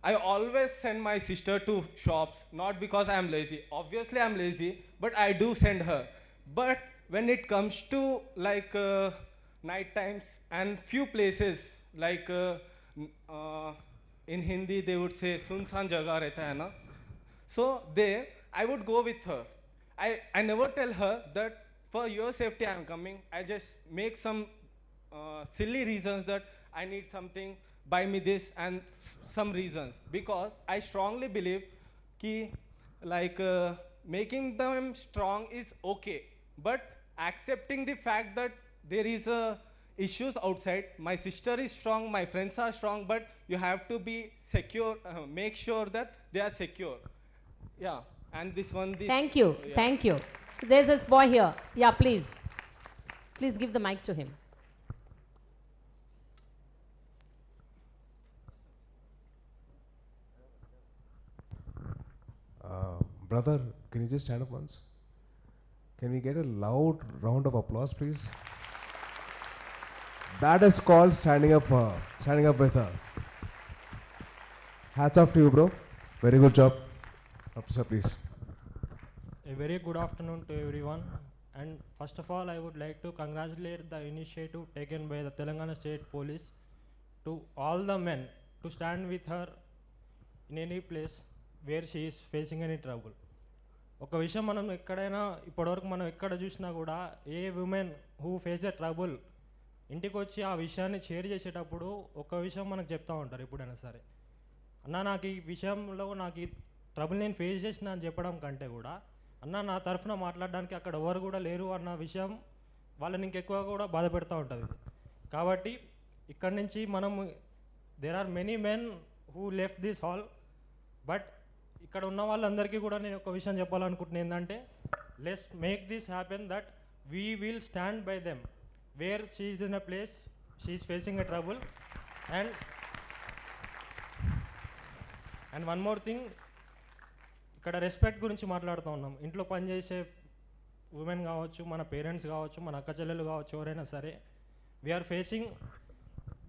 I always send my sister to shops, not because I'm lazy. Obviously I'm lazy, but I do send her. But when it comes to like night times and few places, like in Hindi they would say sunsan jagah rehta hai na, so there I would go with her. I never tell her that for your safety I'm coming. I just make some silly reasons that I need something, buy me this, and some reasons, because I strongly believe ki like making them strong is okay, but accepting the fact that there is issues outside. My sister is strong, my friends are strong, but you have to be secure, make sure that they are secure. Yeah, and this one. Thank you, thank you. There's this boy here. Yeah, please. Please give the mic to him. Brother, can you just stand up once? Can we get a loud round of applause, please? That is called standing up for her, standing up with her. Hats off to you, bro. Very good job. Officer, please. A very good afternoon to everyone. And first of all, I would like to congratulate the initiative taken by the Telangana State Police to all the men to stand with her in any place where she is facing any trouble. ఒక విషయం మనం ఎక్కడైనా ఇప్పటివరకు మనం ఎక్కడ చూసినా కూడా a women who face the trouble ఇంటికి వచ్చి ఆ విషయాన్ని షేర్ చేసేటప్పుడు ఒక విషయం మనకు చెప్తూ ఉంటారు ఎప్పుడైనా సరే, అన్న నాకు ఈ విషయంలో నాకు ఈ ట్రబుల్ నేను ఫేస్ చేసిన అని చెప్పడం కంటే కూడా, అన్న నా తరఫున మాట్లాడడానికి అక్కడ ఎవరు కూడా లేరు అన్న విషయం వాళ్ళని ఇంకెక్కువ కూడా బాధ పెడతా ఉంటుంది. కాబట్టి ఇక్కడి నుంచి మనం there are many men who left this hall, but ఇక్కడ ఉన్న వాళ్ళందరికీ కూడా నేను ఒక విషయం చెప్పాలనుకుంటున్నాను ఏంటంటే, let's make this happen that we will stand by them where she is in a place she is facing a trouble. And one more thing, ఇక్కడ రెస్పెక్ట్ గురించి మాట్లాడుతూ ఉన్నాం. ఇంట్లో పనిచేసే ఉమెన్ కావచ్చు, మన పేరెంట్స్ కావచ్చు, మన అక్క చెల్లెలు కావచ్చు, ఎవరైనా సరే వీఆర్ ఫేసింగ్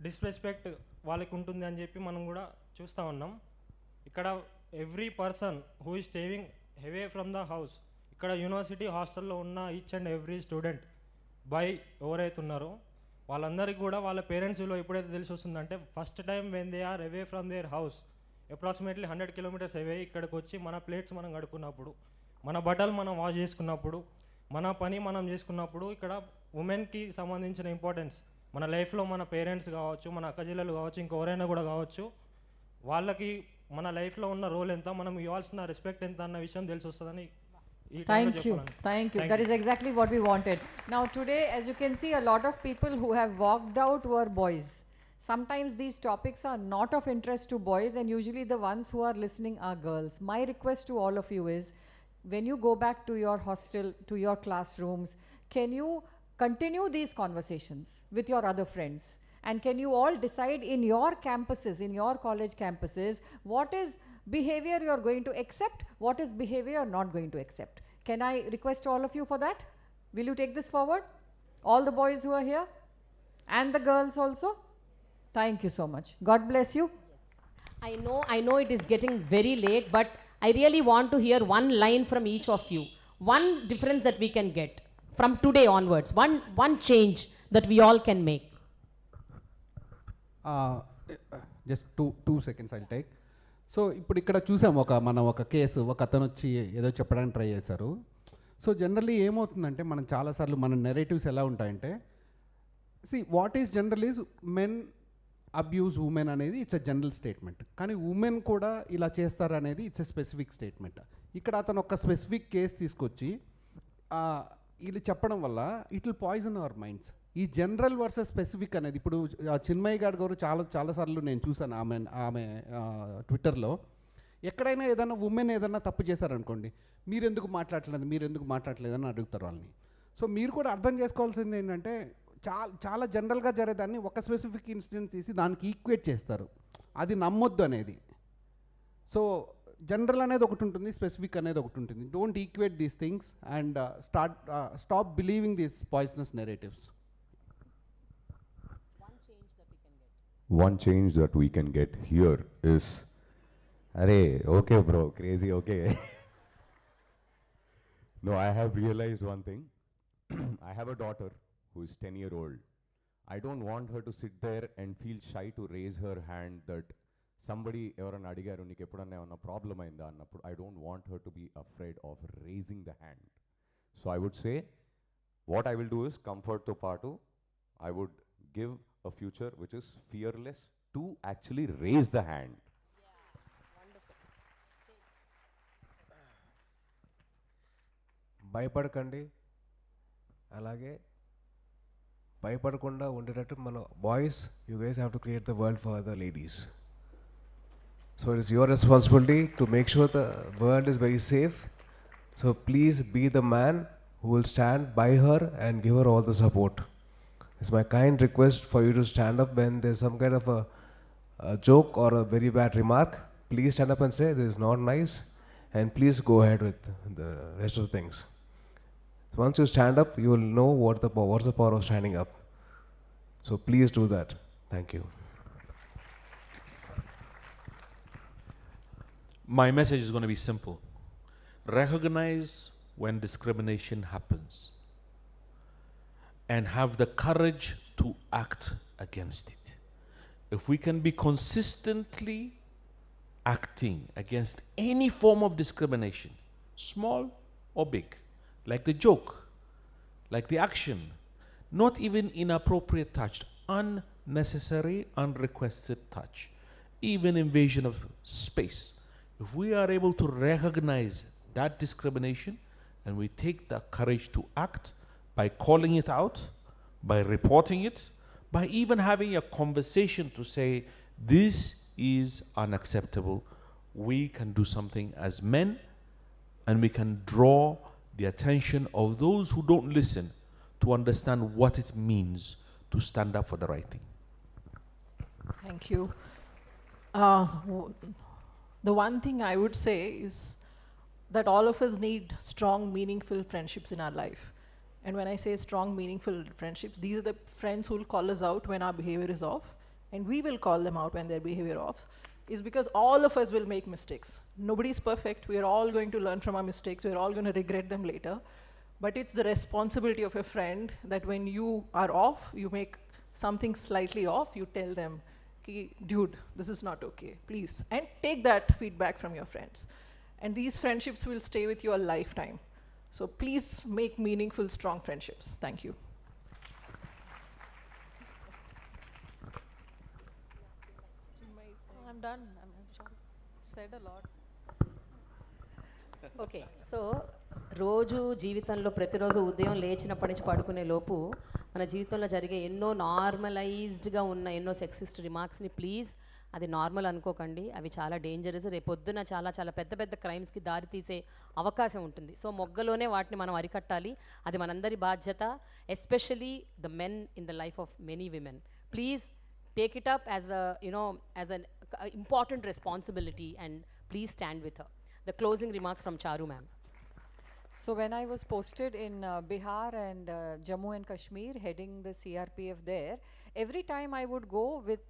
డిస్రెస్పెక్ట్ వాళ్ళకి ఉంటుంది అని చెప్పి మనం కూడా చూస్తూ ఉన్నాం. ఇక్కడ every person who is staying away from the house, ఇక్కడ యూనివర్సిటీ హాస్టల్లో ఉన్న each and every student by ఎవరైతే ఉన్నారో వాళ్ళందరికీ కూడా వాళ్ళ పేరెంట్స్ విలువ ఎప్పుడైతే తెలిసి వస్తుందంటే, first time when they are away from their house approximately 100 kilometers away ఇక్కడికి వచ్చి మన ప్లేట్స్ మనం కడుక్కున్నప్పుడు, మన బట్టలు మనం వాష్ చేసుకున్నప్పుడు, మన పని మనం చేసుకున్నప్పుడు ఇక్కడ ఉమెన్కి సంబంధించిన ఇంపార్టెన్స్ మన లైఫ్లో మన పేరెంట్స్ కావచ్చు, మన అక్కచెల్లెలు కావచ్చు, ఇంకెవరైనా కూడా కావచ్చు, వాళ్ళకి మన లైఫ్లో ఉన్న రోల్ ఎంత, మనం ఇవ్వాల్సిన రెస్పెక్ట్ ఎంత అన్న విషయం తెలిసి వస్తుందని ఈ టైంలో Thank you. చెప్పాలని. Thank you. Thank That you. is exactly what we wanted. Now, today, as you can see, a lot of people who have walked out were boys. Sometimes these topics are not of interest to boys, and usually the ones who are listening are girls. My request to all of you is, when you go back to your hostel, to your classrooms, can you continue these conversations with your other friends? And can you all decide in your campuses, in your college campuses, what is behavior you are going to accept, what is behavior you are not going to accept? Can I request all of you for that? Will you take this forward? All the boys who are here? And the girls also? Thank you so much. God bless you. I know it is getting very late, but I really want to hear one line from each of you. One difference that we can get from today onwards. One change that we all can make. Just two seconds I'll take. So ఇప్పుడు ఇక్కడ చూసాం మనం ఒక case, ఒక అతను వచ్చి ఏదో చెప్పడానికి ట్రై చేశారు. సో జనరల్లీ ఏమవుతుందంటే మనం చాలాసార్లు మన నెరేటివ్స్ ఎలా ఉంటాయంటే, what is general is men abuse women అనేది ఇట్స్ ఎ జనరల్ స్టేట్మెంట్, కానీ ఉమెన్ కూడా ఇలా చేస్తారు అనేది ఇట్స్ ఎ స్పెసిఫిక్ స్టేట్మెంట్. ఇక్కడ అతను ఒక స్పెసిఫిక్ కేసు తీసుకొచ్చి ఇది చెప్పడం వల్ల it will poison our minds. ఈ జనరల్ వర్సెస్ స్పెసిఫిక్ అనేది ఇప్పుడు చిన్మయి గారు చాలాసార్లు నేను చూసాను ఆమె ట్విట్టర్లో ఎక్కడైనా ఏదైనా ఉమెన్ ఏదైనా తప్పు చేశారనుకోండి, మీరు ఎందుకు మాట్లాడలేదని అడుగుతారు వాళ్ళని. సో మీరు కూడా అర్థం చేసుకోవాల్సింది ఏంటంటే, చాలా జనరల్గా జరిగేదాన్ని ఒక స్పెసిఫిక్ ఇన్సిడెంట్ తీసి దానికి ఈక్వేట్ చేస్తారు, అది నమ్మొద్దు అనేది. సో జనరల్ అనేది ఒకటి ఉంటుంది, స్పెసిఫిక్ అనేది ఒకటి ఉంటుంది. Don't equate these things and stop believing these poisonous narratives. One change that we can get here is, arey, okay bro, crazy, okay. No, I have realized one thing. I have a daughter who is 10-year-old. I don't want her to sit there and feel shy to raise her hand that somebody evarana adigaru neeku eppudanna emana problem ayinda annappudu. I don't want her to be afraid of raising the hand. So I would say what I will do is comfort to paatu I would give a future which is fearless to actually raise the hand. భయపడకండి, అలాగే భయపడకుండా ఉండేటట్టు మన boys, you guys have to create the world for the ladies. So it is your responsibility to make sure the world is very safe. So please be the man who will stand by her and give her all the support. It's my kind request for you to stand up when there's some kind of a joke or a very bad remark. Please stand up and say, this is not nice, and please go ahead with the rest of the things. So once you stand up, you will know what's the power of standing up. So please do that. Thank you. My message is going to be simple. Recognize when discrimination happens and have the courage to act against it. If we can be consistently acting against any form of discrimination, small or big, like the joke, like the action, not even inappropriate touch, unnecessary, unrequested touch, even invasion of space, if we are able to recognize that discrimination and we take the courage to act by calling it out, by reporting it, by even having a conversation to say, this is unacceptable, we can do something as men, and we can draw the attention of those who don't listen to understand what it means to stand up for the right thing. Thank you. The one thing I would say is that all of us need strong, meaningful friendships in our life. And when I say strong, meaningful friendships, these are the friends who will call us out when our behavior is off, and we will call them out when their behavior off, is because all of us will make mistakes. Nobody's perfect. We are all going to learn from our mistakes. We are all going to regret them later. But it's the responsibility of a friend that when you are off, you make something slightly off, you tell them, dude, this is not okay, please. And take that feedback from your friends. And these friendships will stay with you a lifetime. So please make meaningful, strong friendships. Thank you. done. I'm sure. Said a lot. Okay so రోజు జీవితంలో ప్రతిరోజు ఉదయం లేచినప్పటి నుంచి పడుకునే లోపు మన జీవితంలో జరిగే ఎన్నో నార్మలైజ్డ్గా ఉన్న ఎన్నో సెక్సిస్ట్ రిమార్క్స్ని ప్లీజ్ అది నార్మల్ అనుకోకండి. అవి చాలా డేంజరస్. రేపొద్దున చాలా చాలా పెద్ద పెద్ద క్రైమ్స్కి దారి తీసే అవకాశం ఉంటుంది. సో మొగ్గలోనే వాటిని మనం అరికట్టాలి. అది మనందరి బాధ్యత. Especially the men in the life of many women. Please take it up as as an important responsibility and please stand with her. The closing remarks from Charu ma'am. So when I was posted in Bihar and Jammu and Kashmir heading the CRPF there, every time I would go with,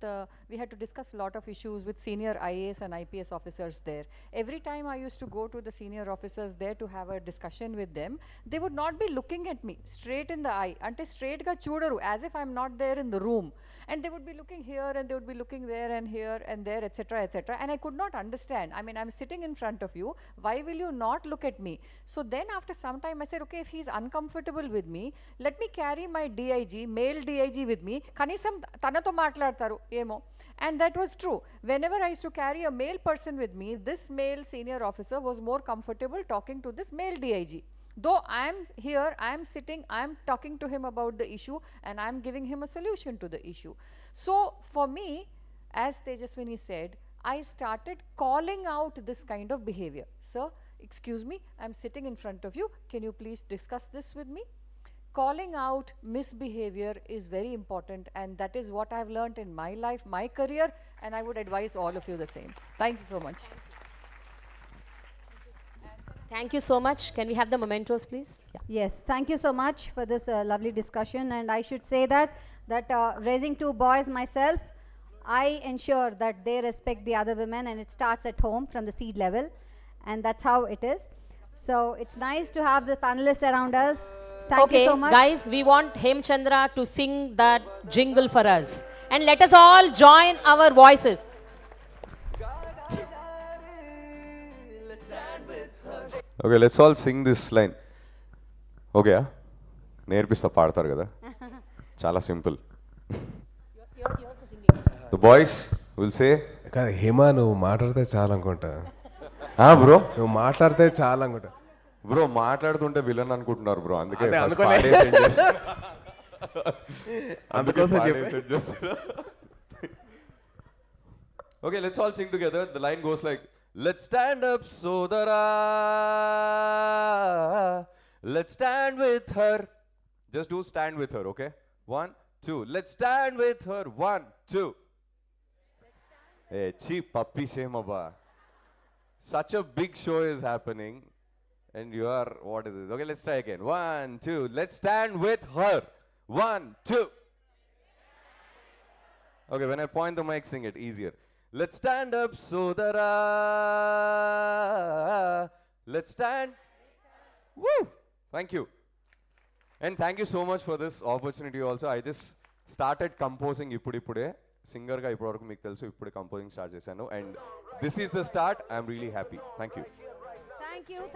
we had to discuss a lot of issues with senior IAS and IPS officers there. Every time I used to go to the senior officers there to have a discussion with them, they would not be looking at me straight in the eye, ante straight ga chudaru, as if I'm not there in the room. And they would be looking here and they would be looking there and here and there, etc., etc. And I could not understand. I mean, I'm sitting in front of you. Why will you not look at me? So then after some time, I said, okay, if he's uncomfortable with me, let me carry my DIG, male DIG with me. Kanisam tanato maatladtaru emo. And that was true. Whenever I used to carry a male person with me, this male senior officer was more comfortable talking to this male DIG. Though I am here, I am sitting, I am talking to him about the issue and I am giving him a solution to the issue. So for me, as Tejaswini said, I started calling out this kind of behavior. Sir, excuse me, I am sitting in front of you. Can you please discuss this with me? Calling out misbehavior is very important, and that is what I have learned in my life, my career, and I would advise all of you the same. Thank you so much. Thank you so much. Can we have the mementos, please? Yeah. Yes, thank you so much for this lovely discussion. And I should say that raising two boys myself, I ensure that they respect the other women, and it starts at home from the seed level, and that's how it is. So it's nice to have the panelists around us. Thank you so much. Guys, we want Hemchandra to sing that jingle for us, and let us all join our voices. Okay, let's all sing this line. Okay, నేర్పిస్తా పాడతారు కదా, చాలా simple. The boys will say, Hema నువ్వు మాట్లాడితే చాలా అనుకుంటా. Bro నువ్వు మాట్లాడితే చాలా అనుకుంటా. బ్రో మాట్లాడుతుంటే విలన్ అనుకుంటున్నారు బ్రో, అందుకే Okay, let's all sing together. The line goes like, let's stand up, Sodara. Let's stand with her. Just do stand with her, okay? 1, 2. Let's stand with her. 1, 2. Hey, cheap puppy shame abba. Such a big show is happening, and you are, what is this? Okay, let's try again. 1, 2. Let's stand with her. 1, 2. Okay, when I point the mic, sing it easier. Let's stand up, Sodara. Let's stand. Woo! Thank you. And thank you so much for this opportunity also. I just started composing ippude. Singer ga ippudu meeku telusu, ippude composing start chesanu, and this is the start. I am really happy. Thank you.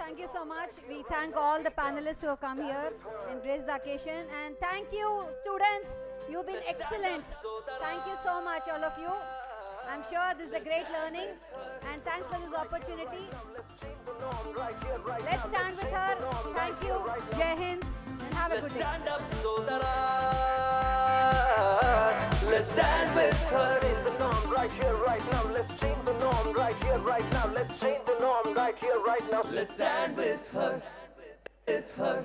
Thank you so much. We thank all the panelists who have come here and graced the occasion, and thank you students. You've been excellent. Thank you so much, all of you. I'm sure this is a great learning, and thanks for this opportunity. Let's stand with her. Thank you. Jai Hind, and have a good day. Stand up, Sodara. Let's stand with her in the norm right here, right now. Let's change the norm right here, right now. Let's change the norm right here, right now. Let's stand with her. With her.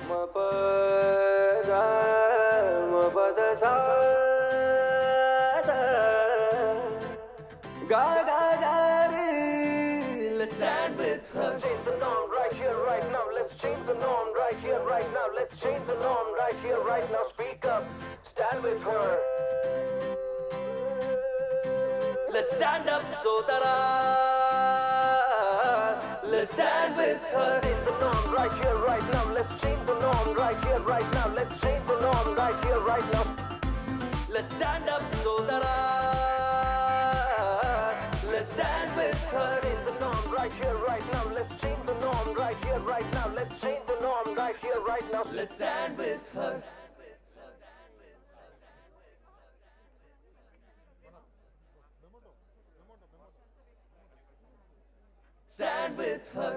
Mapada, mapada sa. Ga ga ga re. Let's stand with her. Change the norm right here, right now. Let's change the norm right here, right now. Let's change the norm right here, right now. Speak up. Stand with her. Let's stand up, Sodara. Let's stand with her. Change the norm right here, right now. Let's change the norm right here, right now. Let's change the norm right here, right now. Let's stand up, Sodara. Let's stand with her in the norm right here, right now. Let's change the norm right here, right now. Let's change the norm right here, right now. Let's stand with her. stand with her.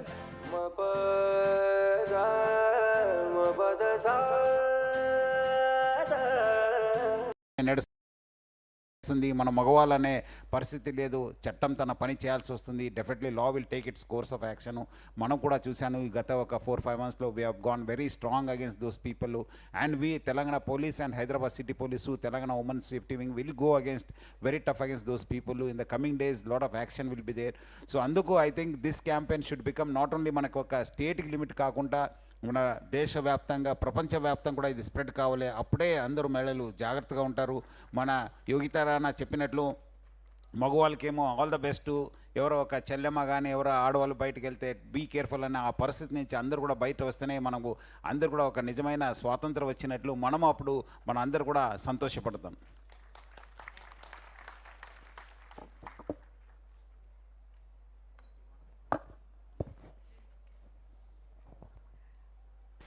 నడుస్తుంది మన మగవాళ్ళనే పరిస్థితి లేదు, చట్టం తన పని చేయాల్సి వస్తుంది. Definitely law will take its course of action. మనం కూడా చూశాను ఈ గత ఒక 4-5 monthsలో we have gone very strong against those people. And we Telangana police and Hyderabad city police, Telangana women safety wing will go against very tough against those people. In the coming days lot of action will be there. So అందుకు I think this campaign should become not only మనకు ఒక స్టేట్కి limit కాకుండా మన దేశవ్యాప్తంగా ప్రపంచవ్యాప్తంగా కూడా ఇది స్ప్రెడ్ కావాలి. అప్పుడే అందరూ మహిళలు జాగ్రత్తగా ఉంటారు. మన యోగితారాయణ చెప్పినట్లు మగవాళ్ళకేమో ఆల్ ద బెస్ట్, ఎవరో ఒక చెల్లెమ్మ కానీ ఎవరో ఆడవాళ్ళు బయటకు వెళ్తే బీ కేర్ఫుల్ అనే ఆ పరిస్థితి నుంచి అందరూ కూడా బయట వస్తేనే మనకు అందరూ కూడా ఒక నిజమైన స్వాతంత్రం వచ్చినట్లు మనము అప్పుడు మన అందరూ కూడా సంతోషపడతాం.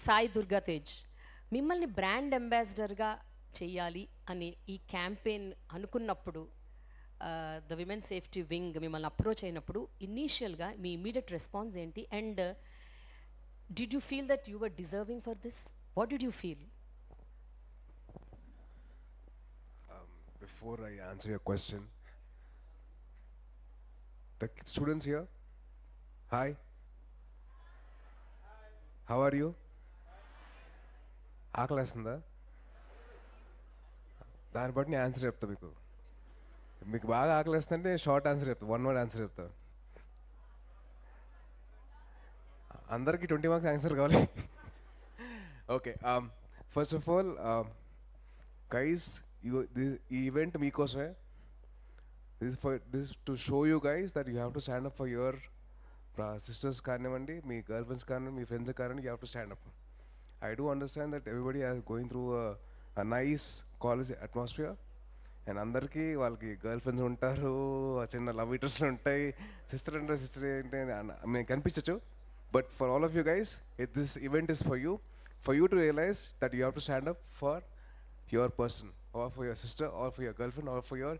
సాయి దుర్గా తేజ్, మిమ్మల్ని బ్రాండ్ అంబాసిడర్గా చేయాలి అని ఈ క్యాంపెయిన్ అనుకున్నప్పుడు ద విమెన్ సేఫ్టీ వింగ్ మిమ్మల్ని అప్రోచ్ అయినప్పుడు ఇనీషియల్గా మీ ఇమీడియట్ రెస్పాన్స్ ఏంటి? And did you feel that you were deserving for this? What did you feel? Before I answer your question, the students here, hi, how are you? ఆకలేస్తుందా? దాన్ని బట్టి నేను answer చెప్తా. మీకు బాగా ఆకలేస్తుంటే షార్ట్ ఆన్సర్ చెప్తా, 1 word answer చెప్తా. అందరికీ 20 marks answer కావాలి. Okay, first of all guys, ఈ ఈవెంట్ మీకోసమే. This to show you guys that you have to stand up for your sisters కానివ్వండి, మీ గర్ల్ ఫ్రెండ్స్ కానివ్వండి, మీ ఫ్రెండ్స్ కానివ్వండి. You have to stand up. I do understand that everybody is going through a nice college atmosphere, and andarki valki girlfriends untaru, chinna love interest ఉంటాయి, sister అంటే మేము కనిపించచ్చు. But for all of you guys, this event is for you to realize that you have to stand up for your person, or for your sister, or for your girlfriend, or for your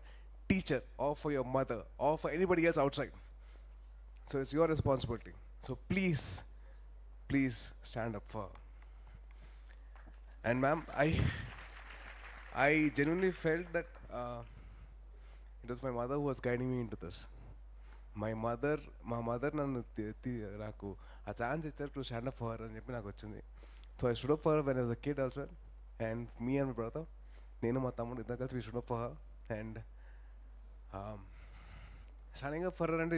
teacher, or for your mother, or for anybody else outside. So it's your responsibility. So please stand up for. And ma'am, I genuinely felt that it was my mother who was guiding me into this. My mother nanu నాకు ఆ chance ఇచ్చారు to stand up for అని చెప్పి నాకు వచ్చింది. So I stood up for when I was a kid also, and me and my brother, నేను మా తమ్ముడు ఇద్దరు కలిసి we stood up for. And standing up for అంటే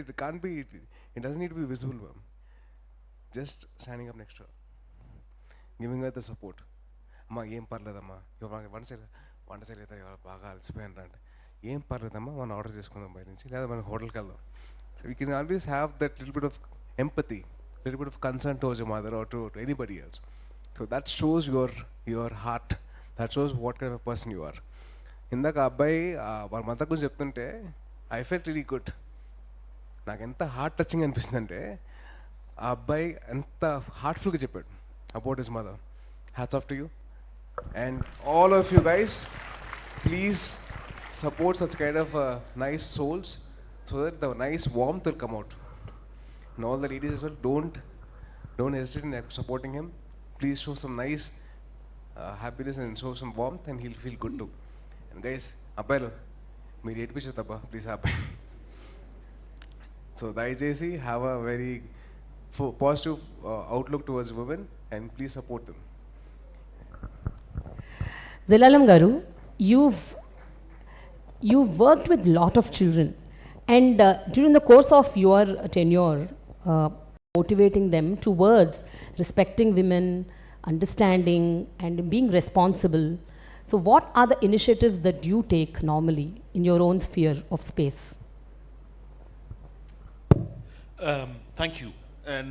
it doesn't need to be visible, ma'am. Just standing up next to her, giving her the support. అమ్మా ఏం పర్లేదమ్మా, వంట చేయలేదు, బాగా అలసిపోయాను అంటే ఏం పర్లేదమ్మా, మనం ఆర్డర్ చేసుకుందాం బయట నుంచి, లేదా మనం హోటల్కి వెళ్దాం. So we can always have that little bit of empathy, little bit of concern towards your mother or to anybody else. So that shows your heart, that shows what kind of a person you are. ఇందాక అబ్బాయి వాళ్ళ mother గురించి చెప్తుంటే I felt really good. నాకు ఎంత heart touching అనిపిస్తుంది అంటే ఆ అబ్బాయి ఎంత హార్ట్ఫుల్గా చెప్పాడు about his mother. Hats off to you. And all of you guys, please support such kind of nice souls so that the nice warmth will come out. And all the ladies as well, don't hesitate in supporting him. Please show some nice happiness and show some warmth, and he'll feel good too. And guys, abbaylo meer edpichadabba please abbay. So dayachesi have a very positive outlook towards women, and please support them. Zilalam garu, you've worked with lot of children, and during the course of your tenure, motivating them towards respecting women, understanding and being responsible. So what are the initiatives that you take normally in your own sphere of space? Thank you, and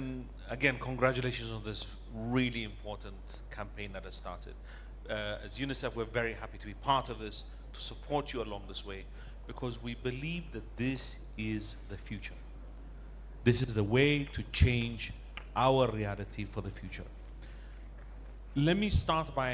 again congratulations on this really important campaign that has started. As UNICEF, we're very happy to be part of this, to support you along this way, because we believe that this is the future. This is the way to change our reality for the future. Let me start by